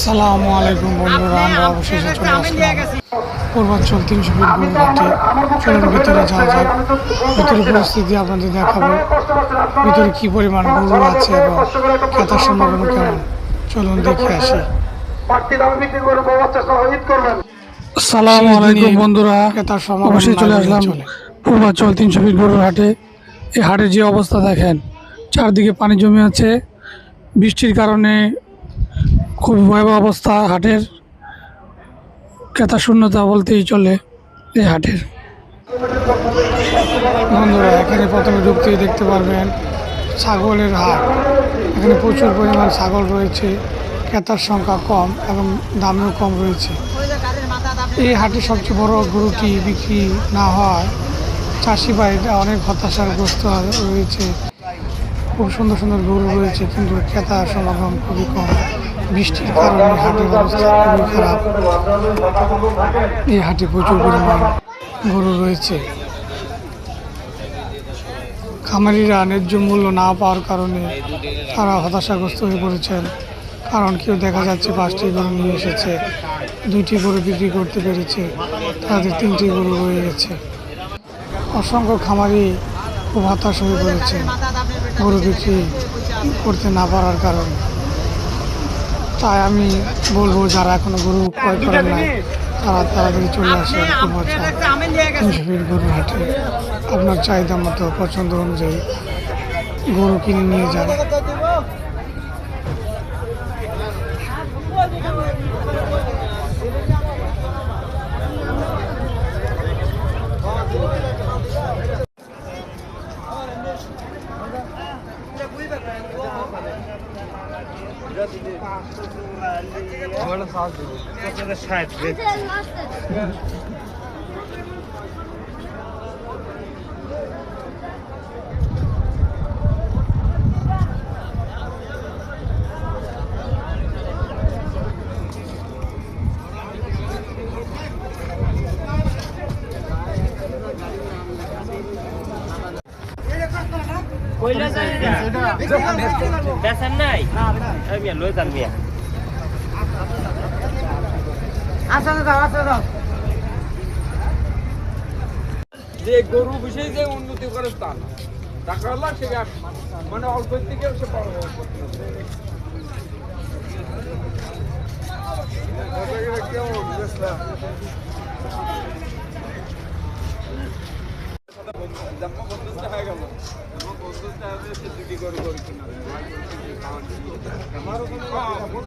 সালামু আলাইকুম বন্ধুরা, আমরা অবশেষে চলে আসলাম পূর্বাঞ্চল 300 ফিট গরুর হাটে। চলুন ভিতরে যাওয়া যাক, ভিতরে পরিস্থিতি আপনাদের দেখাবো, ভিতরে কি পরিমাণ গরু আছে এবং ক্রেতার সমাগম কেমন, চলুন দেখে আসি। সালামু আলাইকুম বন্ধুরা, ক্রেতার সমাগম অবশ্যই চলে আসলাম পূর্বাঞ্চল 300 ফিট গরুর হাটে। এই হাটের যে অবস্থা দেখেন, চারদিকে পানি জমে আছে, বৃষ্টির কারণে খুব ভয়াবহ অবস্থা হাটের। ক্রেতা শূন্যতা বলতেই চলে এই হাটের। বন্ধুরা, এখানে প্রথমে ঢুকতেই দেখতে পারবেন ছাগলের হাট। এখানে প্রচুর পরিমাণ ছাগল রয়েছে, ক্রেতার সংখ্যা কম এবং দামেও কম রয়েছে। এই হাটে সবচেয়ে বড় গরুটি বিক্রি না হওয়ায় চাষি ভাইরা অনেক হতাশাগ্রস্ত রয়েছে। খুব সুন্দর সুন্দর গরু রয়েছে, কিন্তু ক্রেতা সমাগম খুবই কম। বৃষ্টির কারণে হাটের অবস্থা খুবই খারাপ। এই হাটে প্রচুর পরিমাণ গরু রয়েছে। খামারিরা ন্যায্য মূল্য না পাওয়ার কারণে তারা হতাশাগ্রস্ত হয়ে পড়েছেন। কারণ কেউ দেখা যাচ্ছে 5টি গরু নিয়ে এসেছে, 2টি গরু বিক্রি করতে পেরেছে, তাদের 3টি গরু রয়ে গেছে। অসংখ্য খামারি খুব হতাশ হয়ে পড়েছে গরু বিক্রি করতে না পারার কারণে। তাই আমি বলবো, যারা এখনো গরু ক্রয় করেন নাই তারা তাড়াতাড়ি চলে আসে 300 ফিট গরুর হাটে। আপনার চাহিদা মতো পছন্দ অনুযায়ী গরু কিনে নিয়ে যান। গরু বিষয়ে যে উন্নতি করে তা না, টাকা হলো সে মানে অল্প থেকে সে বড় কেমন